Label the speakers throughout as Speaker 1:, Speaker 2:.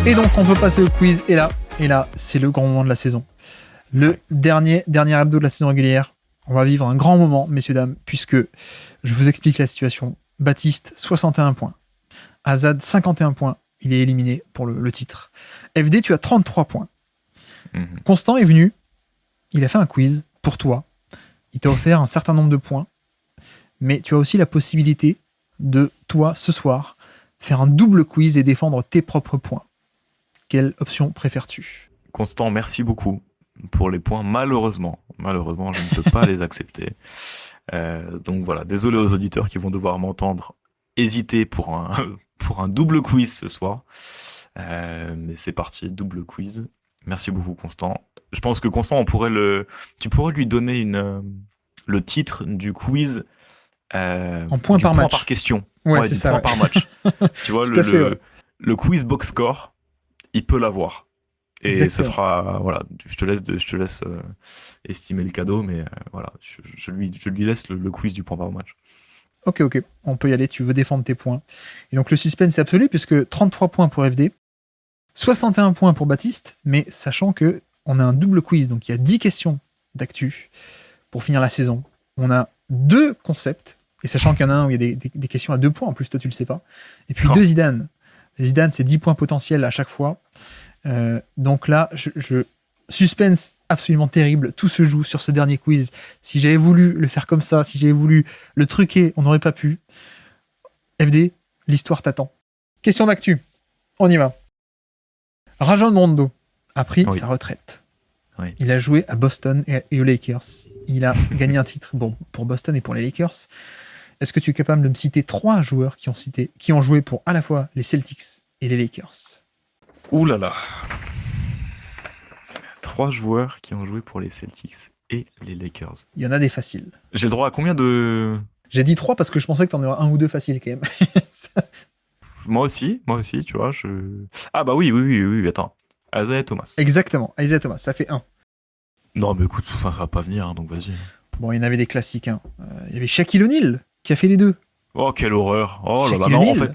Speaker 1: Et donc, on peut passer au quiz. Et là, c'est le grand moment de la saison. Le dernier hebdo de la saison régulière. On va vivre un grand moment, messieurs, dames, puisque je vous explique la situation. Baptiste, 61 points. Azad, 51 points. Il est éliminé pour le titre. FD, tu as 33 points. Constant est venu. Il a fait un quiz pour toi. Il t'a offert un certain nombre de points. Mais tu as aussi la possibilité de, toi, ce soir, faire un double quiz et défendre tes propres points. Quelle option préfères-tu ?
Speaker 2: Constant, merci beaucoup pour les points. Malheureusement, je ne peux pas les accepter. Donc voilà, désolé aux auditeurs qui vont devoir m'entendre hésiter pour un double quiz ce soir. Mais c'est parti, double quiz. Merci beaucoup, Constant. Je pense que Constant, tu pourrais lui donner le titre du quiz
Speaker 1: en point par match.
Speaker 2: Par question.
Speaker 1: Ouais, c'est ça.
Speaker 2: Point par match. Tu vois, le quiz box score, il peut l'avoir. Et
Speaker 1: Exactement.
Speaker 2: ce fera, voilà, je te laisse estimer le cadeau, mais voilà, je lui laisse le quiz du point par match.
Speaker 1: Ok, on peut y aller, tu veux défendre tes points. Et donc le suspense est absolu, puisque 33 points pour FD, 61 points pour Baptiste, mais sachant que on a un double quiz, donc il y a 10 questions d'actu pour finir la saison. On a 2 concepts, et sachant qu'il y en a un où il y a des questions à 2 points, en plus toi tu le sais pas, et puis 2 Zidane. Zidane, c'est 10 points potentiels à chaque fois. Donc là, je suspense absolument terrible. Tout se joue sur ce dernier quiz. Si j'avais voulu le faire comme ça, si j'avais voulu le truquer, on n'aurait pas pu. FD, l'histoire t'attend. Question d'actu. On y va. Rajon Rondo a pris sa retraite.
Speaker 2: Oui.
Speaker 1: Il a joué à Boston et aux Lakers. Il a gagné un titre pour Boston et pour les Lakers. Est-ce que tu es capable de me citer 3 joueurs qui ont joué pour à la fois les Celtics et les Lakers ?
Speaker 2: Ouh là là. 3 joueurs qui ont joué pour les Celtics et les Lakers.
Speaker 1: Il y en a des faciles.
Speaker 2: J'ai le droit à combien de...
Speaker 1: J'ai dit 3 parce que je pensais que t'en aurais 1 ou 2 faciles quand même.
Speaker 2: Moi aussi, tu vois, Ah bah oui, attends. Isaiah Thomas.
Speaker 1: Exactement, Isaiah Thomas, ça fait 1.
Speaker 2: Non mais écoute, ça va pas venir, donc vas-y.
Speaker 1: Bon, il y en avait des classiques. Il y avait Shaquille O'Neal qui a fait les 2.
Speaker 2: Oh, quelle horreur. Oh là là, non, en fait...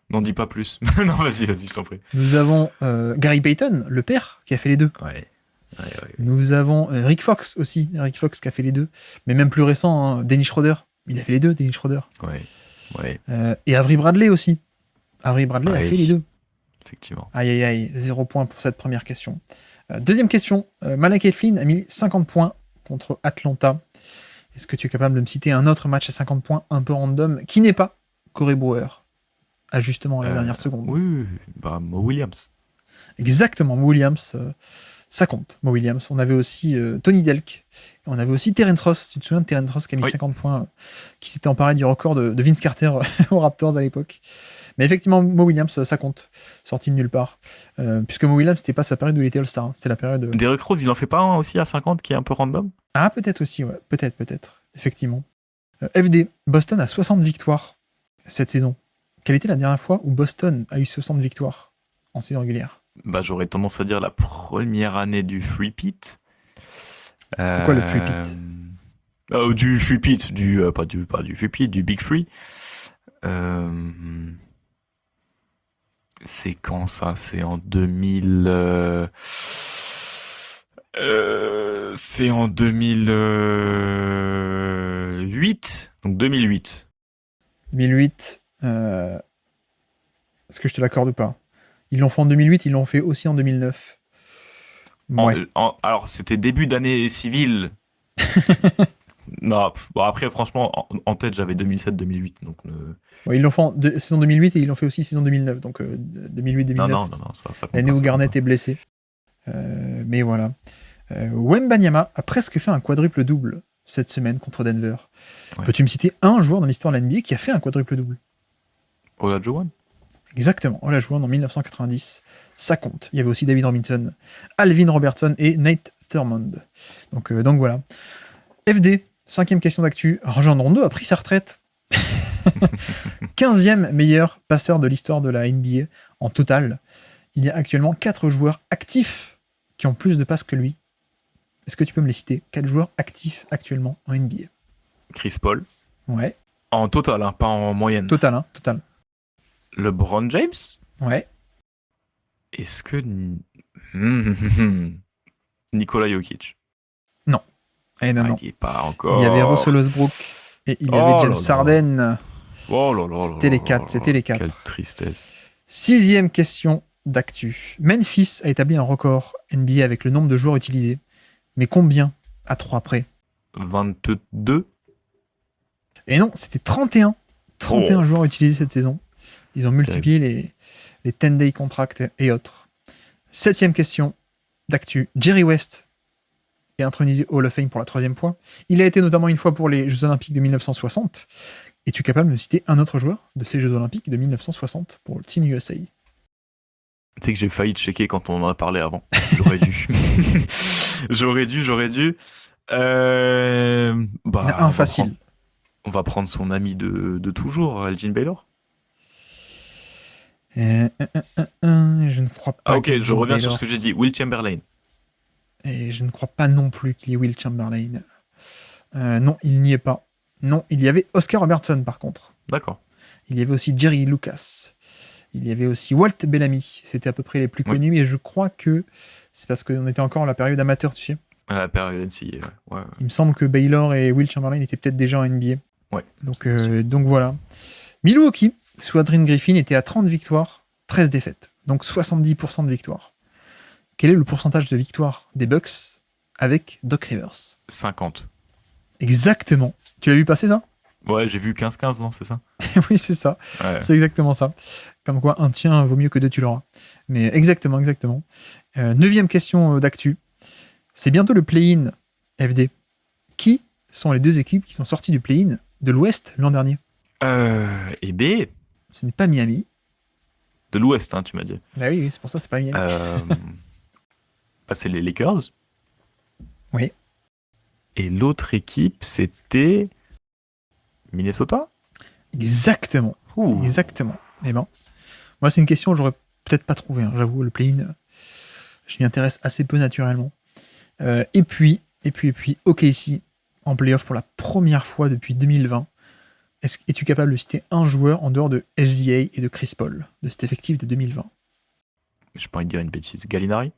Speaker 2: N'en dis pas plus. Non, vas-y, je t'en prie.
Speaker 1: Nous avons Gary Payton, le père, qui a fait les 2.
Speaker 2: Ouais.
Speaker 1: Nous avons Rick Fox aussi, Rick Fox qui a fait les 2. Mais même plus récent, Dennis Schroeder. Il a fait les 2, Dennis Schroeder.
Speaker 2: Ouais.
Speaker 1: Et Avery Bradley aussi. Avery Bradley a fait les 2.
Speaker 2: Effectivement.
Speaker 1: Aïe, 0 points pour cette première question. Deuxième question, Malachi Flynn a mis 50 points contre Atlanta. Est-ce que tu es capable de me citer un autre match à 50 points un peu random qui n'est pas Corey Brewer? Ajustement à la dernière seconde.
Speaker 2: Oui, bah Mo Williams.
Speaker 1: Exactement, Mo Williams, ça compte. Mo Williams. On avait aussi Tony Delk. Et on avait aussi Terrence Ross. Tu te souviens de Terrence Ross qui a mis 50 points, qui s'était emparé du record de Vince Carter aux Raptors à l'époque. Mais effectivement, Mo Williams, ça compte. Sorti de nulle part. Puisque Mo Williams, c'était pas sa période où il était All-Star. C'est la période...
Speaker 2: Derrick Rose, il en fait pas un aussi à 50 qui est un peu random?
Speaker 1: Ah, peut-être aussi, ouais. Peut-être. Effectivement. FD, Boston a 60 victoires cette saison. Quelle était la dernière fois où Boston a eu 60 victoires en saison régulière?
Speaker 2: Bah, j'aurais tendance à dire la première année du three-peat.
Speaker 1: C'est quoi le three-peat?
Speaker 2: Du three-peat, pas du three-peat, du Big Three. C'est quand ça? C'est en 2000... c'est en 2008. Donc 2008.
Speaker 1: 2008... Est-ce que je te l'accorde pas? Ils l'ont fait en 2008, ils l'ont fait aussi en 2009. Ouais.
Speaker 2: Alors, c'était début d'année civile. Non, bon, après, franchement, en tête, j'avais 2007-2008. Donc,
Speaker 1: Ouais, ils l'ont fait en saison 2008 et ils l'ont fait aussi saison 2009. Donc 2008-2009.
Speaker 2: Non, ça
Speaker 1: l'année où Garnett est blessé. Mais voilà. Wembanyama a presque fait un quadruple-double cette semaine contre Denver. Ouais. Peux-tu me citer un joueur dans l'histoire de la NBA qui a fait un quadruple-double?
Speaker 2: Olajuwon.
Speaker 1: Exactement, Olajuwon en 1990. Ça compte. Il y avait aussi David Robinson, Alvin Robertson et Nate Thurmond. Donc voilà. FD, 5e question d'actu. Rajon Rondo a pris sa retraite. 15e meilleur passeur de l'histoire de la NBA en total. Il y a actuellement 4 joueurs actifs qui ont plus de passes que lui. Est-ce que tu peux me les citer? 4 joueurs actifs actuellement en NBA.
Speaker 2: Chris Paul.
Speaker 1: Ouais.
Speaker 2: En total, hein, pas en moyenne.
Speaker 1: Total.
Speaker 2: LeBron James.
Speaker 1: Ouais.
Speaker 2: Est-ce que Nikola Jokic?
Speaker 1: Non. Eh non,
Speaker 2: Ah,
Speaker 1: non.
Speaker 2: il est pas
Speaker 1: Il y avait
Speaker 2: encore.
Speaker 1: Russell Westbrook et il y avait
Speaker 2: Oh
Speaker 1: James
Speaker 2: là là.
Speaker 1: Harden.
Speaker 2: Oh là là là
Speaker 1: C'était les
Speaker 2: là là
Speaker 1: quatre, c'était
Speaker 2: là.
Speaker 1: les
Speaker 2: Quelle
Speaker 1: quatre.
Speaker 2: tristesse.
Speaker 1: 6e question d'actu. Memphis a établi un record NBA avec le nombre de joueurs utilisés. Mais combien à 3 près?
Speaker 2: 22?
Speaker 1: Et non, c'était 31. 31
Speaker 2: Oh,
Speaker 1: joueurs utilisés cette saison. Ils ont multiplié les 10-day contracts et autres. 7e question d'actu. Jerry West est intronisé au Hall of Fame pour la 3e fois. Il a été notamment une fois pour les Jeux Olympiques de 1960. Es-tu capable de me citer un autre joueur de ces Jeux Olympiques de 1960 pour le Team USA?
Speaker 2: Tu sais que j'ai failli checker quand on en a parlé avant. J'aurais dû. J'aurais dû.
Speaker 1: Il y en a un facile.
Speaker 2: On va prendre son ami de toujours, Elgin Baylor.
Speaker 1: Je ne crois pas.
Speaker 2: Ah ok,
Speaker 1: qu'il
Speaker 2: je
Speaker 1: y ait
Speaker 2: reviens
Speaker 1: Baylor.
Speaker 2: sur ce que j'ai dit. Will Chamberlain.
Speaker 1: Et je ne crois pas non plus qu'il y ait Will Chamberlain. Non, il n'y est pas. Non, il y avait Oscar Robertson par contre.
Speaker 2: D'accord.
Speaker 1: Il y avait aussi Jerry Lucas. Il y avait aussi Walt Bellamy. C'était à peu près les plus connus, mais je crois que c'est parce qu'on était encore à la période amateur, tu sais.
Speaker 2: À la période NCAA, ouais.
Speaker 1: Il me semble que Baylor et Will Chamberlain étaient peut-être déjà en NBA.
Speaker 2: Ouais.
Speaker 1: Donc voilà. Milwaukee, sous Adrian Griffin, était à 30 victoires, 13 défaites. Donc 70% de victoires. Quel est le pourcentage de victoires des Bucks avec Doc Rivers?
Speaker 2: 50.
Speaker 1: Exactement. Tu l'as vu passer ça?
Speaker 2: Ouais, j'ai vu 15-15, non, c'est ça?
Speaker 1: Oui, c'est ça.
Speaker 2: Ouais.
Speaker 1: C'est exactement ça. Comme quoi, un tien vaut mieux que deux, tu l'auras. Mais exactement. 9e question d'actu. C'est bientôt le play-in FD. Qui sont les deux équipes qui sont sorties du play-in de l'Ouest l'an dernier?
Speaker 2: Et B,
Speaker 1: Ce n'est pas Miami.
Speaker 2: de l'Ouest, hein, tu m'as dit.
Speaker 1: Bah oui, c'est pour ça, c'est pas Miami.
Speaker 2: Bah, c'est les Lakers.
Speaker 1: Oui.
Speaker 2: Et l'autre équipe, c'était Minnesota?
Speaker 1: Exactement.
Speaker 2: Ouh.
Speaker 1: Exactement. Eh ben, moi, c'est une question que j'aurais peut-être pas trouvé. J'avoue, le play-in, je m'y intéresse assez peu naturellement. Et puis, OKC en playoff pour la première fois depuis 2020. Es-tu capable de citer un joueur en dehors de SGA et de Chris Paul de cet effectif de 2020?
Speaker 2: J'ai pas envie de dire une bêtise. Gallinari?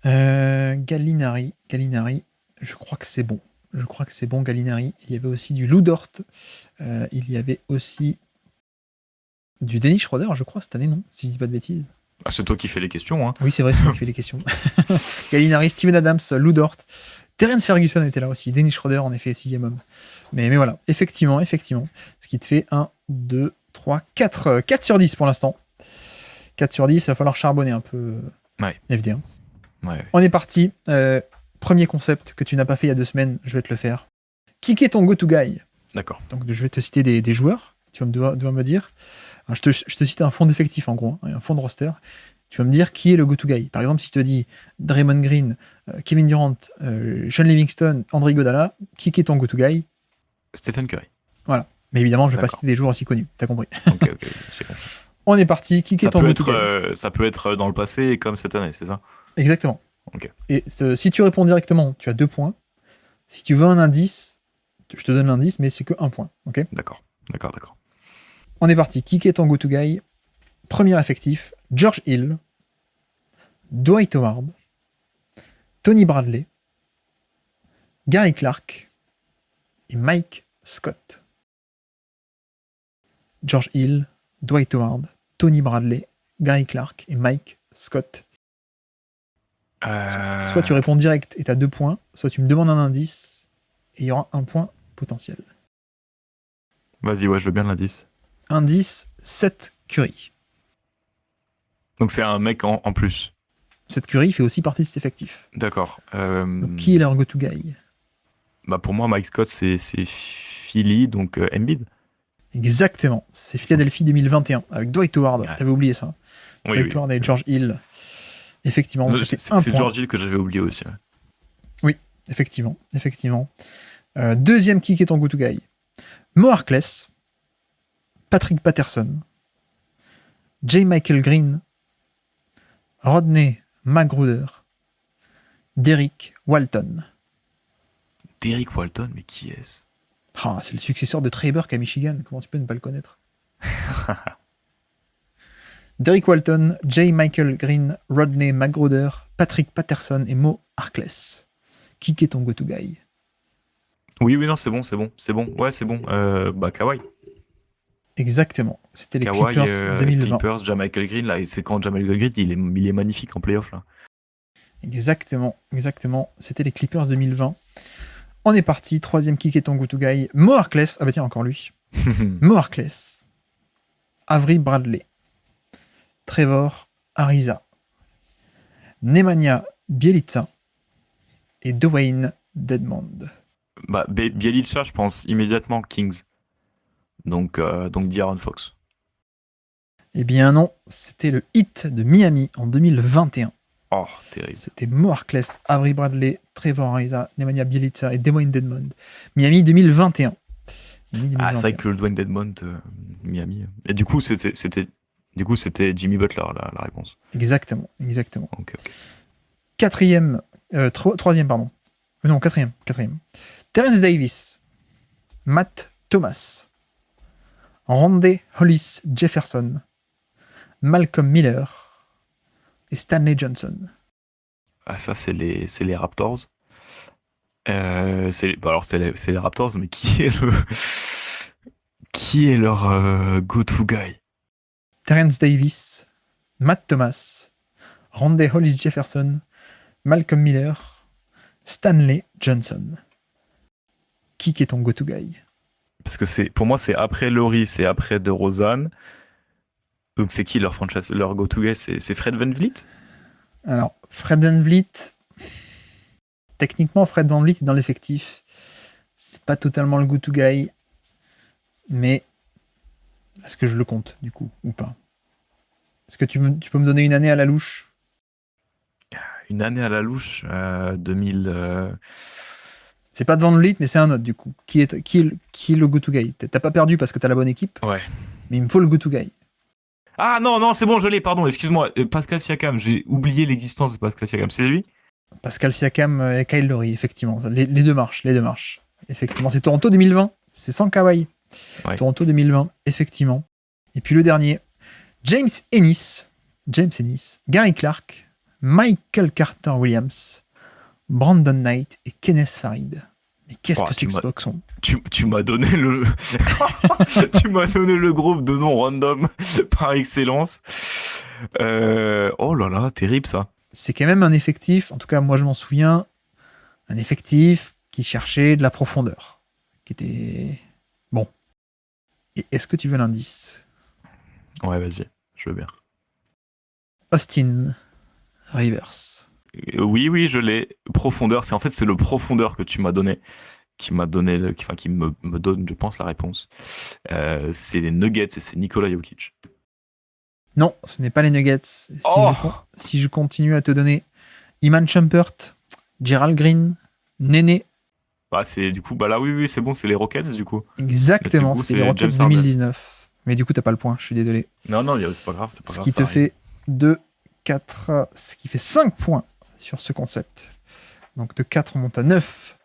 Speaker 1: Gallinari, je crois que c'est bon. Gallinari. Il y avait aussi du Lou Dort. Il y avait aussi du Dennis Schroeder, je crois, cette année, non? Si je dis pas de bêtises.
Speaker 2: Ah, c'est toi qui fais les questions, hein.
Speaker 1: Oui, c'est vrai, c'est moi qui fais les questions. Gallinari, Steven Adams, Lou Dort. Terence Ferguson était là aussi. Dennis Schroeder, en effet, 6e homme. Mais voilà, effectivement. Ce qui te fait 1, 2, 3, 4. 4 sur 10 pour l'instant. 4 sur 10, il va falloir charbonner un peu
Speaker 2: Ouais.
Speaker 1: FD1.
Speaker 2: Ouais.
Speaker 1: On est parti. Premier concept que tu n'as pas fait il y a 2 semaines, je vais te le faire. Qui est ton go-to guy?
Speaker 2: D'accord.
Speaker 1: Donc je vais te citer des joueurs. Tu vas devoir me dire. Alors, je te cite un fond d'effectif en gros, un fond de roster. Tu vas me dire qui est le go-to guy. Par exemple, si je te dis Draymond Green, Kevin Durant, Sean Livingston, André Iguodala, qui est ton go-to guy?
Speaker 2: Stephen Curry.
Speaker 1: Voilà. Mais évidemment, je vais pas
Speaker 2: D'accord.
Speaker 1: citer des joueurs aussi connus. T'as compris.
Speaker 2: Ok, j'ai compris.
Speaker 1: On est parti. Qui est ton go-to guy?
Speaker 2: Ça peut être dans le passé comme cette année, c'est ça?
Speaker 1: Exactement.
Speaker 2: Ok.
Speaker 1: Et si tu réponds directement, tu as 2 points. Si tu veux un indice, je te donne l'indice, mais c'est que 1 point. Ok.
Speaker 2: D'accord.
Speaker 1: On est parti. Qui est ton go-to guy? Premier effectif, George Hill, Dwight Howard, Tony Bradley, Gary Clark et Mike Scott. George Hill, Dwight Howard, Tony Bradley, Gary Clark et Mike Scott. Soit tu réponds direct et tu as 2 points, soit tu me demandes un indice et il y aura 1 point potentiel.
Speaker 2: Vas-y, ouais, je veux bien l'indice.
Speaker 1: Indice, Seth Curry.
Speaker 2: Donc c'est un mec en plus.
Speaker 1: Seth Curry fait aussi partie de cet effectif.
Speaker 2: D'accord.
Speaker 1: Donc, qui est leur go-to guy?
Speaker 2: Bah pour moi, Mike Scott, c'est Philly, donc Embiid.
Speaker 1: Exactement. C'est Philadelphie 2021 avec Dwight Howard.
Speaker 2: Ouais.
Speaker 1: T'avais oublié ça.
Speaker 2: Oui,
Speaker 1: Dwight Howard et George Hill. Effectivement.
Speaker 2: C'est George Hill que j'avais oublié aussi. Ouais.
Speaker 1: Oui, effectivement. Deuxième qui est ton go-to guy? Mo Harkless, Patrick Patterson, J. Michael Green, Rodney McGruder, Derrick Walton.
Speaker 2: Derrick Walton, mais qui est-ce?
Speaker 1: Ah, c'est le successeur de Trey Burke à Michigan. Comment tu peux ne pas le connaître? Derrick Walton, J. Michael Green, Rodney McGruder, Patrick Patterson et Mo Harkless. Qui est ton go-to guy?
Speaker 2: Oui, non, c'est bon. Ouais, c'est bon. Kawhi.
Speaker 1: Exactement. C'était les
Speaker 2: Kawhi,
Speaker 1: Clippers 2020.
Speaker 2: Clippers, Michael Green, là, et c'est quand Michael Green, il est magnifique en playoff, là.
Speaker 1: Exactement. C'était les Clippers 2020. On est parti. Troisième kick est ton go-to guy. Mo Harkless. Ah bah tiens, encore lui. Mo Harkless. Avery Bradley. Trevor Ariza. Nemanja Bjelica. Et Dwayne Dedmon.
Speaker 2: Bjelica, je pense immédiatement Kings. Donc De'Aaron Fox.
Speaker 1: Eh bien non, c'était le hit de Miami en 2021.
Speaker 2: Oh, terrible.
Speaker 1: C'était Mo Harkless, Avery Bradley, Trevor Ariza, Nemanja Bjelica et Dwayne Dedmon. Miami 2021.
Speaker 2: Ah, c'est vrai que le Dwayne Dedmon, Miami. Et du coup, c'était Jimmy Butler, la réponse.
Speaker 1: Exactement.
Speaker 2: Ok.
Speaker 1: Quatrième. Terence Davis, Matt Thomas, Rondé Hollis Jefferson, Malcolm Miller et Stanley Johnson.
Speaker 2: Ah, ça, c'est les Raptors. C'est les Raptors, mais qui est leur go-to guy?
Speaker 1: Terence Davis, Matt Thomas, Rondé Hollis Jefferson, Malcolm Miller, Stanley Johnson. Qui est ton go-to guy?
Speaker 2: Parce que pour moi, c'est après Laurie, c'est après DeRozan. Donc c'est qui leur franchise, leur go-to guy? C'est Fred VanVleet?
Speaker 1: Alors, Fred VanVleet, techniquement, Fred VanVleet est dans l'effectif. C'est pas totalement le go-to guy, mais est-ce que je le compte, du coup, ou pas? Est-ce que tu peux me donner une année à la louche?
Speaker 2: Une année à la louche, 2000...
Speaker 1: C'est pas de VanVleet, mais c'est un autre, du coup. Qui est le go-to guy? T'as pas perdu parce que t'as la bonne équipe,
Speaker 2: Ouais.
Speaker 1: mais il me faut le go-to guy.
Speaker 2: Ah non, c'est bon, je l'ai, pardon, excuse-moi. Pascal Siakam, j'ai oublié l'existence de Pascal Siakam, c'est lui?
Speaker 1: Pascal Siakam et Kyle Lowry, effectivement. Les deux marches. Effectivement, c'est Toronto 2020. C'est sans Kawhi.
Speaker 2: Ouais.
Speaker 1: Toronto 2020, effectivement. Et puis le dernier, James Ennis, Gary Clark, Michael Carter Williams, Brandon Knight et Kenneth Farid. Mais qu'est-ce que c'est que ce boxon?
Speaker 2: Tu m'as donné le tu m'as donné le groupe de noms random par excellence. Oh là là, terrible ça.
Speaker 1: C'est quand même un effectif, en tout cas moi je m'en souviens, un effectif qui cherchait de la profondeur, qui était bon. Et est-ce que tu veux l'indice?
Speaker 2: Ouais, vas-y, je veux bien.
Speaker 1: Austin Rivers.
Speaker 2: Oui, je l'ai. Profondeur, c'est le profondeur que tu m'as donné, qui me donne, je pense, la réponse. C'est les Nuggets et c'est Nikola Jokic.
Speaker 1: Non, ce n'est pas les Nuggets. Si je continue à te donner Iman Shumpert, Gerald Green, Néné.
Speaker 2: C'est du coup, là oui, c'est bon, c'est les Rockets du coup.
Speaker 1: Exactement, c'est les Rockets 2019. Mais du coup, t'as pas le point, je suis désolé.
Speaker 2: Non, c'est pas grave.
Speaker 1: Ce qui te fait 2, 4, ce qui fait 5 points sur ce concept. Donc de 4, on monte à 9.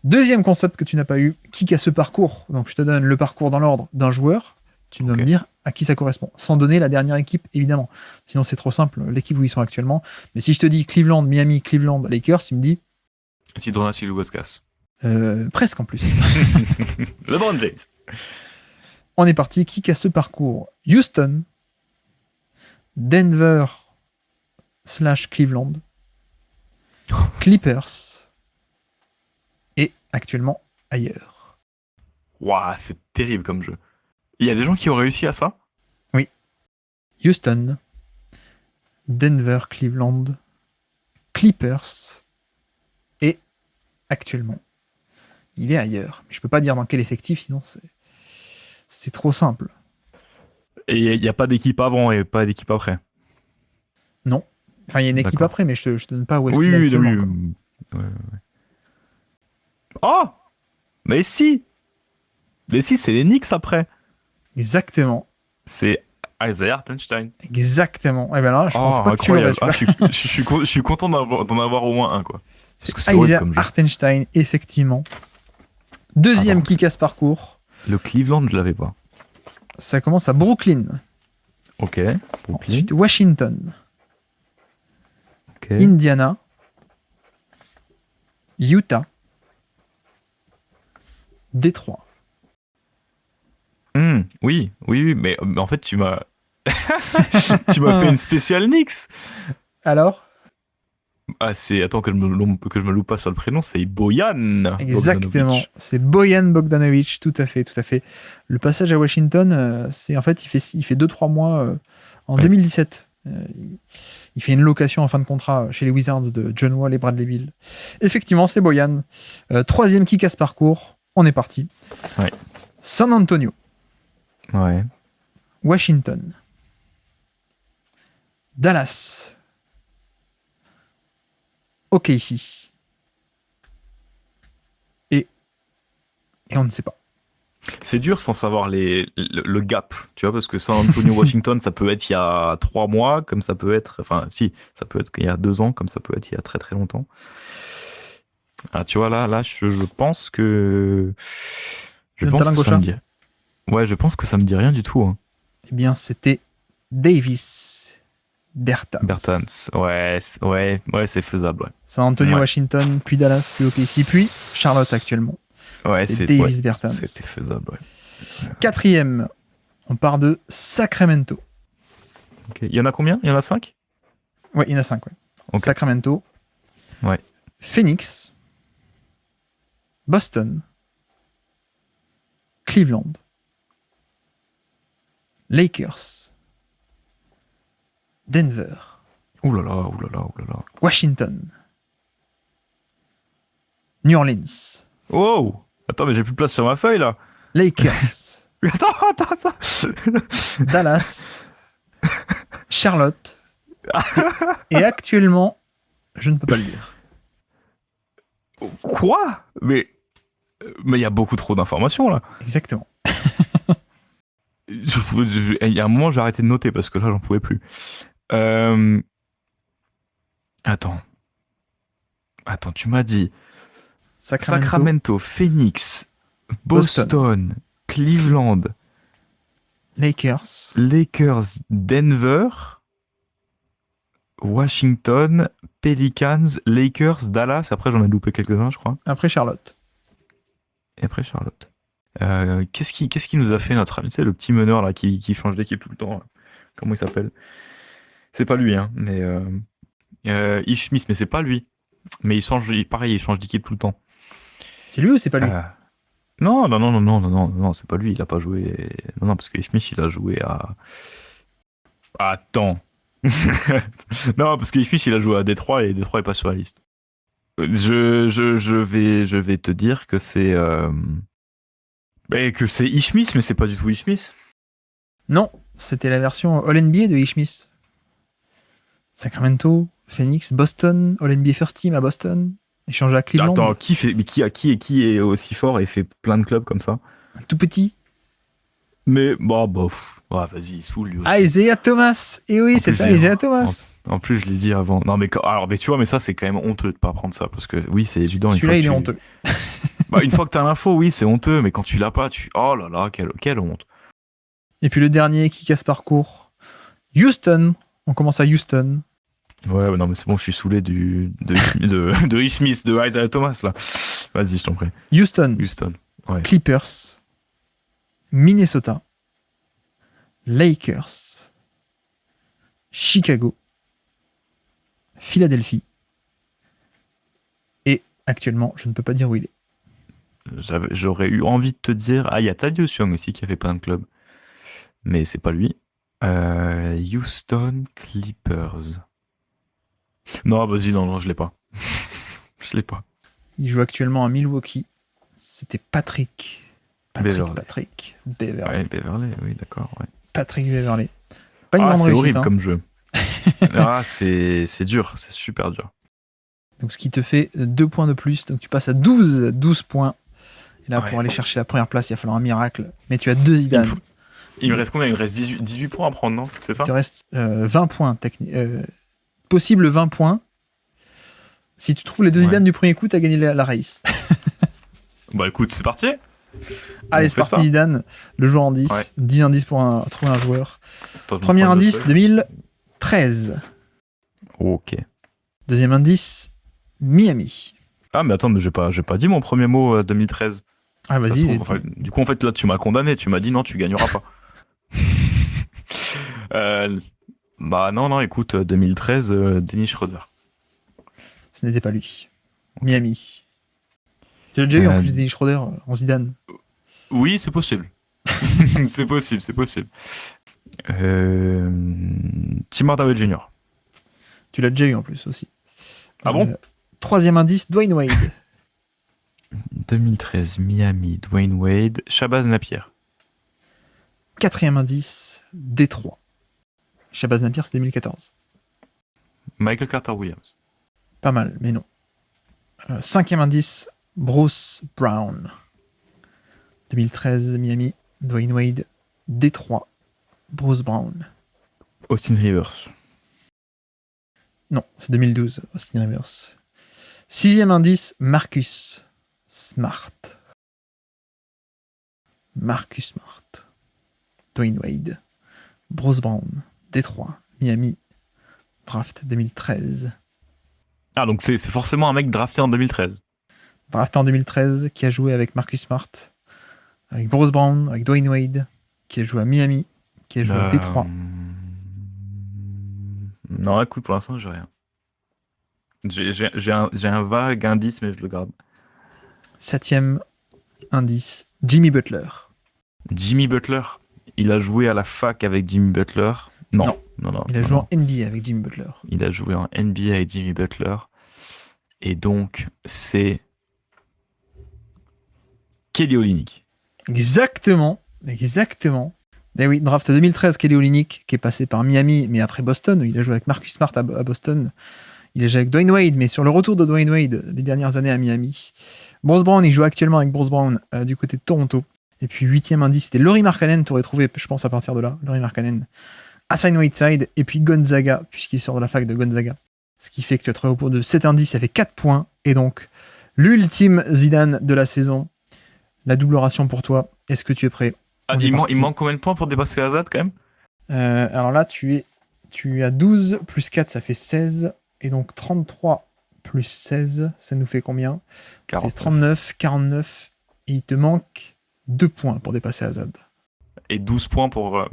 Speaker 1: Deuxième concept que tu n'as pas eu, qui a ce parcours? Donc je te donne le parcours dans l'ordre d'un joueur. Tu dois me dire à qui ça correspond, sans donner la dernière équipe, évidemment. Sinon, c'est trop simple, l'équipe où ils sont actuellement. Mais si je te dis Cleveland, Miami, Cleveland, Lakers, tu me dis...
Speaker 2: Sidona Silugaskas.
Speaker 1: Presque en plus.
Speaker 2: LeBron James.
Speaker 1: On est parti. Qui a ce parcours? Houston, Denver / Cleveland, Clippers et actuellement ailleurs.
Speaker 2: Waouh, c'est terrible comme jeu. Il y a des gens qui ont réussi à ça?
Speaker 1: Oui. Houston, Denver, Cleveland, Clippers et actuellement, il est ailleurs. Mais je peux pas dire dans quel effectif, sinon c'est trop simple.
Speaker 2: Et il n'y a pas d'équipe avant et pas d'équipe après?
Speaker 1: Non. Enfin, il y a une équipe après, mais je te donne pas où est-ce qu'il est actuellement.
Speaker 2: Oui. Oh! Mais si, c'est les Knicks après.
Speaker 1: Exactement.
Speaker 2: C'est Isaiah Hartenstein.
Speaker 1: Exactement. Et ben là, je pense pas que tu
Speaker 2: l'aurais.
Speaker 1: l'aurais.
Speaker 2: Je suis content d'en avoir au moins un, quoi.
Speaker 1: C'est Isaiah Hartenstein, effectivement. Deuxième qui casse parcours.
Speaker 2: Le Cleveland, je l'avais pas.
Speaker 1: Ça commence à Brooklyn.
Speaker 2: Ok. Brooklyn.
Speaker 1: Ensuite, Washington,
Speaker 2: Ok.
Speaker 1: Indiana, Utah, Détroit.
Speaker 2: Oui, mais en fait, tu m'as tu m'as fait une spéciale Knicks.
Speaker 1: Alors,
Speaker 2: Ah, attends que je me loupe pas sur le prénom, c'est Bojan
Speaker 1: exactement,
Speaker 2: Bogdanovic.
Speaker 1: c'est Bojan Bogdanovic, tout à fait, tout à fait. Le passage à Washington, c'est en fait, il fait 2-3 mois en
Speaker 2: Ouais.
Speaker 1: 2017. Il fait une location en fin de contrat chez les Wizards de John Wall et Bradley Beal. Effectivement, c'est Bojan. Troisième qui casse parcours, on est parti.
Speaker 2: Ouais.
Speaker 1: San Antonio,
Speaker 2: Ouais.
Speaker 1: Washington, Dallas, OKC. Et on ne sait pas.
Speaker 2: C'est dur sans savoir le gap, tu vois, parce que San Antonio, Washington, ça peut être il y a 3 mois, comme ça peut être, enfin, si, ça peut être il y a 2 ans, comme ça peut être il y a très très longtemps. Ah, tu vois, là, je pense que, je pense que ça me dit, ouais, je pense que ça me dit rien du tout, hein.
Speaker 1: Eh bien, c'était Davis Bertans.
Speaker 2: Ouais, c'est faisable, ouais.
Speaker 1: San Antonio,
Speaker 2: Ouais.
Speaker 1: Washington, puis Dallas, puis OKC, puis Charlotte actuellement.
Speaker 2: Ouais,
Speaker 1: C'était Davis Bertans.
Speaker 2: c'était faisable, ouais.
Speaker 1: Quatrième, on part de Sacramento.
Speaker 2: Ok. Il y en a combien? Il y en a 5?
Speaker 1: Ouais, il y en a 5, ouais.
Speaker 2: Ok.
Speaker 1: Sacramento.
Speaker 2: Ouais.
Speaker 1: Phoenix. Boston. Cleveland. Lakers. Denver.
Speaker 2: Ouh là là.
Speaker 1: Washington. New Orleans.
Speaker 2: Wow! Attends, mais j'ai plus de place sur ma feuille, là.
Speaker 1: Lakers.
Speaker 2: Attends.
Speaker 1: Dallas. Charlotte. Et actuellement, je ne peux pas le dire.
Speaker 2: Quoi? Mais il y a beaucoup trop d'informations, là.
Speaker 1: Exactement.
Speaker 2: Il y a un moment, j'ai arrêté de noter parce que là, j'en pouvais plus. Attends, tu m'as dit Sacramento, Phoenix, Boston, Cleveland,
Speaker 1: Lakers,
Speaker 2: Denver, Washington, Pelicans, Lakers, Dallas. Après, j'en ai loupé quelques-uns, je crois.
Speaker 1: après Charlotte.
Speaker 2: Et après Charlotte. Qu'est-ce qui nous a fait notre ami, tu sais, le petit meneur là qui change d'équipe tout le temps, là. Comment il s'appelle? C'est pas lui, hein, mais Ish Smith, mais c'est pas lui. Mais il change d'équipe tout le temps.
Speaker 1: C'est lui ou c'est pas lui?
Speaker 2: Non, c'est pas lui, il a pas joué. Non, parce que Ish Smith, il a joué à. Attends. Non, parce que Ish Smith, il a joué à Détroit et Détroit est pas sur la liste. Je vais te dire que c'est. Que c'est Ish Smith, mais c'est pas du tout Ish Smith.
Speaker 1: Non, c'était la version All-NBA de Ish Smith. Sacramento, Phoenix, Boston, All-NBA First Team à Boston, échangé à Cleveland.
Speaker 2: Attends, qui est aussi fort et fait plein de clubs comme ça?
Speaker 1: Un tout petit.
Speaker 2: Mais vas-y, saoule lui aussi.
Speaker 1: Ah, Isaiah Thomas. Et oui, c'est ça, Isaiah Thomas.
Speaker 2: En plus, je l'ai dit avant. Non, mais tu vois, mais ça, c'est quand même honteux de pas apprendre ça parce que oui, c'est évident.
Speaker 1: Celui-là, il est honteux.
Speaker 2: Une fois que t'as l'info, oui, c'est honteux, mais quand tu l'as pas, oh là là, quelle honte.
Speaker 1: Et puis le dernier qui casse parcours, Houston. On commence à Houston.
Speaker 2: Ouais, non, mais c'est bon, je suis saoulé de Ish Smith, de Isaiah Thomas là. Vas-y, je t'en prie.
Speaker 1: Houston.
Speaker 2: Ouais.
Speaker 1: Clippers. Minnesota. Lakers. Chicago. Philadelphie. Et actuellement, je ne peux pas dire où il est.
Speaker 2: J'aurais eu envie de te dire, il y a Thaddeus Young aussi qui a fait plein de clubs, mais c'est pas lui. Houston Clippers. Non, vas-y, non, je l'ai pas. Je l'ai pas.
Speaker 1: Il joue actuellement à Milwaukee. C'était Patrick
Speaker 2: Beverley.
Speaker 1: Beverley.
Speaker 2: Ouais, Beverley, oui, d'accord. Ouais.
Speaker 1: Patrick Beverley. Pas une grande
Speaker 2: c'est
Speaker 1: réussite.
Speaker 2: horrible comme jeu. C'est dur, c'est super dur.
Speaker 1: Donc, ce qui te fait 2 points de plus. Donc, tu passes à 12 points. Et là, pour aller chercher la première place, il va falloir un miracle. Mais tu as 2 Zidane.
Speaker 2: Il me reste combien? Il me reste 18 points à prendre, non? C'est ça?
Speaker 1: Il te reste 20 points. Possible 20 points. Si tu trouves les 2 Zidane du premier coup, tu as gagné la race.
Speaker 2: Bah écoute, c'est parti.
Speaker 1: Allez,
Speaker 2: On
Speaker 1: c'est
Speaker 2: fait
Speaker 1: parti,
Speaker 2: ça.
Speaker 1: Zidane. Le joueur en 10.
Speaker 2: Ouais.
Speaker 1: 10 indices pour trouver un joueur.
Speaker 2: Attends, je me
Speaker 1: Premier
Speaker 2: prends une
Speaker 1: indice,
Speaker 2: autre
Speaker 1: 2013.
Speaker 2: feuille. Ok.
Speaker 1: Deuxième indice, Miami.
Speaker 2: Ah, mais attends, mais j'ai pas dit mon premier mot 2013.
Speaker 1: Ah,
Speaker 2: Ça se
Speaker 1: vas-y.
Speaker 2: trouve, enfin, du coup, en fait, là, tu m'as condamné. Tu m'as dit non, tu gagneras pas. Bah non, écoute, 2013, Dennis Schroeder.
Speaker 1: Ce n'était pas lui. Miami. Tu l'as déjà eu en
Speaker 2: Euh,
Speaker 1: plus, Dennis Schroeder en Zidane.
Speaker 2: Oui, c'est possible. C'est possible. Tim Hardaway Jr.
Speaker 1: Tu l'as déjà eu en plus aussi.
Speaker 2: Ah bon?
Speaker 1: Troisième indice, Dwayne Wade.
Speaker 2: 2013, Miami, Dwayne Wade, Shabazz Napier.
Speaker 1: Quatrième indice, Détroit. Shabazz Napier, c'est 2014.
Speaker 2: Michael Carter Williams.
Speaker 1: Pas mal, mais non. Cinquième indice, Bruce Brown. 2013, Miami, Dwayne Wade, Détroit, Bruce Brown.
Speaker 2: Austin Rivers.
Speaker 1: Non, c'est 2012, Austin Rivers. Sixième indice, Marcus Smart. Marcus Smart. Dwayne Wade, Bruce Brown, Détroit, Miami, draft 2013.
Speaker 2: Ah, donc c'est forcément un mec drafté en 2013.
Speaker 1: Drafté en 2013, qui a joué avec Marcus Smart, avec Bruce Brown, avec Dwayne Wade, qui a joué à Miami, qui a joué à Détroit.
Speaker 2: Non, écoute, pour l'instant, j'ai rien. J'ai un vague indice, mais je le garde.
Speaker 1: Septième indice, Jimmy Butler.
Speaker 2: Jimmy Butler. Il a joué à la fac avec Jimmy Butler. Non.
Speaker 1: Il a joué en NBA avec Jimmy Butler.
Speaker 2: Il a joué en NBA avec Jimmy Butler. Et donc, c'est Kelly Olynyk.
Speaker 1: Exactement. Et oui, draft 2013, Kelly Olynyk, qui est passé par Miami, mais après Boston. Il a joué avec Marcus Smart à Boston. Il a joué avec Dwayne Wade, mais sur le retour de Dwayne Wade, les dernières années à Miami. Bruce Brown, il joue actuellement avec Bruce Brown du côté de Toronto. Et puis, huitième indice, c'était Lauri Markkanen. Tu aurais trouvé, je pense, à partir de là, Lauri Markkanen. Hassan Whiteside. Et puis Gonzaga, puisqu'il sort de la fac de Gonzaga. Ce qui fait que tu as trouvé au cours de 7 indices, ça fait 4 points. Et donc, l'ultime Zidane de la saison. La double ration pour toi. Est-ce que tu es prêt?
Speaker 2: Il manque combien de points pour dépasser Azad quand même?
Speaker 1: Alors là, tu as 12 plus 4, ça fait 16. Et donc 33 plus 16, ça nous fait combien? Ça fait 39, 49. Et il te manque 2 points pour dépasser Azad.
Speaker 2: Et 12 points pour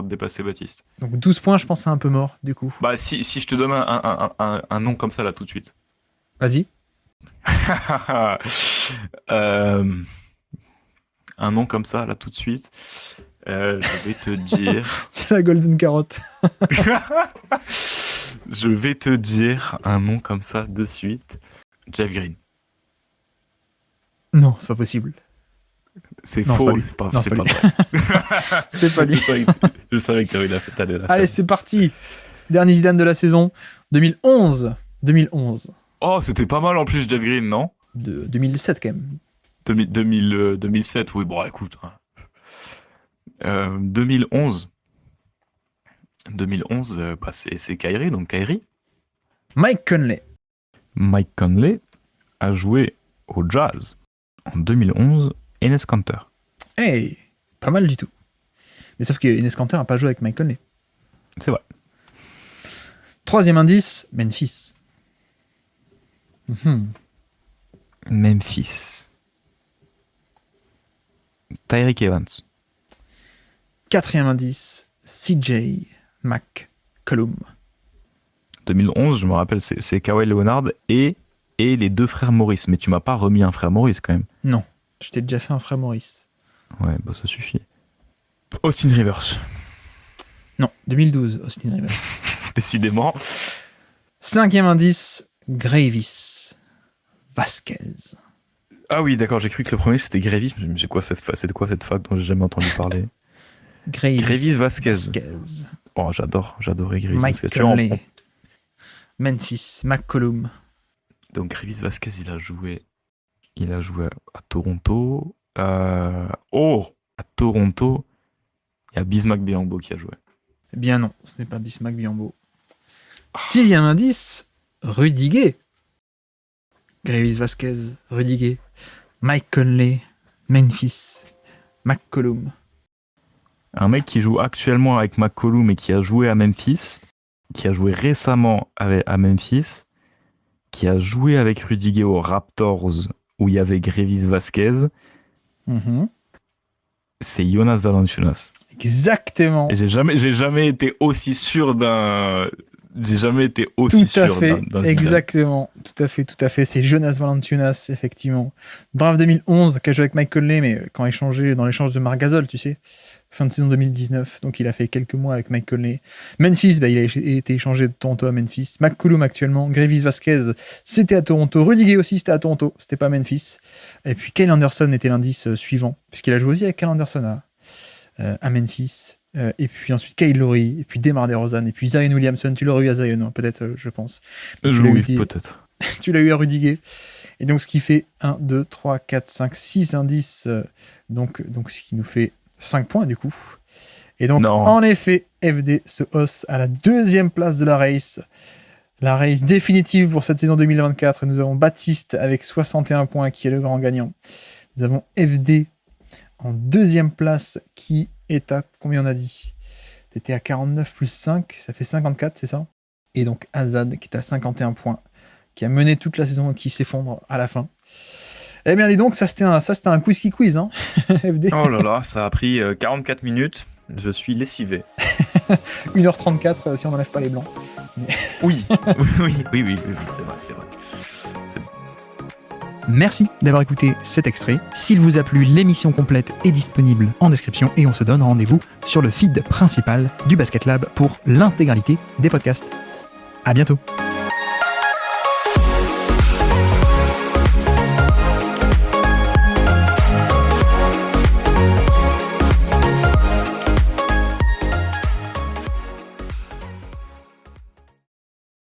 Speaker 2: dépasser Baptiste.
Speaker 1: Donc 12 points, je pense que c'est un peu mort, du coup.
Speaker 2: Bah, si je te donne un nom comme ça, là, tout de suite.
Speaker 1: Vas-y.
Speaker 2: Un nom comme ça, là, tout de suite. Je vais te dire...
Speaker 1: C'est la Golden Carotte.
Speaker 2: Je vais te dire un nom comme ça de suite. Jeff Green.
Speaker 1: Non, c'est pas possible.
Speaker 2: C'est
Speaker 1: Non,
Speaker 2: faux,
Speaker 1: c'est pas
Speaker 2: c'est pas
Speaker 1: lui.
Speaker 2: vrai.
Speaker 1: C'est pas lui.
Speaker 2: Je savais que t'allais la faire.
Speaker 1: Allez, c'est parti. Dernier Zidane de la saison. 2011.
Speaker 2: Oh, c'était pas mal en plus, Jeff Green, non?
Speaker 1: De 2007 quand même.
Speaker 2: 2007, oui, bon, écoute. 2011. 2011, bah, c'est Kyrie, donc Kyrie.
Speaker 1: Mike Conley.
Speaker 2: Mike Conley a joué au Jazz en 2011. Enes Kanter.
Speaker 1: Hey, pas mal du tout. Mais sauf que Enes Kanter n'a pas joué avec Mike Conley.
Speaker 2: C'est vrai.
Speaker 1: Troisième indice, Memphis.
Speaker 2: Memphis. Tyreek Evans.
Speaker 1: Quatrième indice, CJ McCollum.
Speaker 2: 2011, je me rappelle, c'est Kawhi Leonard et les deux frères Maurice. Mais tu m'as pas remis un frère Maurice quand même.
Speaker 1: Non, je t'ai déjà fait un frère Maurice.
Speaker 2: Ouais, bah ça suffit. Austin Rivers.
Speaker 1: Non, 2012, Austin Rivers.
Speaker 2: Décidément.
Speaker 1: Cinquième indice, Gravis Vasquez.
Speaker 2: Ah oui, d'accord, j'ai cru que le premier c'était Grévis. Mais c'est quoi cette fac dont j'ai jamais entendu parler? Grévis Vasquez. Oh, j'adorais Grévis
Speaker 1: Mike
Speaker 2: Vasquez.
Speaker 1: Conley. Memphis, McCollum.
Speaker 2: Donc Grévis Vasquez, il a joué à Toronto. À Toronto, il y a Bismack Biyombo qui a joué.
Speaker 1: Eh bien non, ce n'est pas Bismack Biyombo. Sixième indice, Rudy Gay. Grévis Vasquez, Rudy Gay. Mike Conley, Memphis, McCollum.
Speaker 2: Un mec qui joue actuellement avec McCollum et qui a joué à Memphis, qui a joué récemment à Memphis, qui a joué avec Rudy Gay aux Raptors où il y avait Greivis Vasquez. C'est Jonas Valanciunas.
Speaker 1: Exactement.
Speaker 2: Et j'ai jamais été aussi sûr d'un. J'ai jamais été aussi sûr d'un
Speaker 1: exactement. Tout à fait. C'est Jonas Valanciunas, effectivement. Draft 2011, qui a joué avec Mike Conley, mais quand échangé dans l'échange de Marc Gasol, tu sais. Fin de saison 2019. Donc, il a fait quelques mois avec Mike Conley. Memphis, il a été échangé de Toronto à Memphis. McCollum, actuellement. Greivis Vasquez, c'était à Toronto. Rudy Gay aussi, c'était à Toronto. C'était pas Memphis. Et puis, Kyle Anderson était l'indice suivant, puisqu'il a joué aussi avec Kyle Anderson à Memphis. Et puis ensuite Kyle Lowry, et puis DeMar DeRozan, et puis Zion Williamson. Tu l'aurais eu à Zion, peut-être, je pense.
Speaker 2: Oui, peut-être.
Speaker 1: Tu l'as eu à Rudy Gay. Et donc, ce qui fait 1, 2, 3, 4, 5, 6 indices. Donc, ce qui nous fait 5 points, du coup. Et donc, en effet, FD se hausse à la 2e place de la race. La race définitive pour cette saison 2024. Et nous avons Baptiste avec 61 points, qui est le grand gagnant. Nous avons FD en 2e place, qui est à combien on a dit ? T'étais à 49 plus 5, ça fait 54, c'est ça ? Et donc Azad qui est à 51 points, qui a mené toute la saison et qui s'effondre à la fin. Eh bien dis donc, ça c'était un quiz, hein, FD.
Speaker 2: Oh là là, ça a pris 44 minutes, je suis lessivé.
Speaker 1: 1h34 si on n'enlève pas les blancs. Mais...
Speaker 2: Oui, c'est vrai.
Speaker 1: Merci d'avoir écouté cet extrait. S'il vous a plu, l'émission complète est disponible en description et on se donne rendez-vous sur le feed principal du Basket Lab pour l'intégralité des podcasts. À bientôt.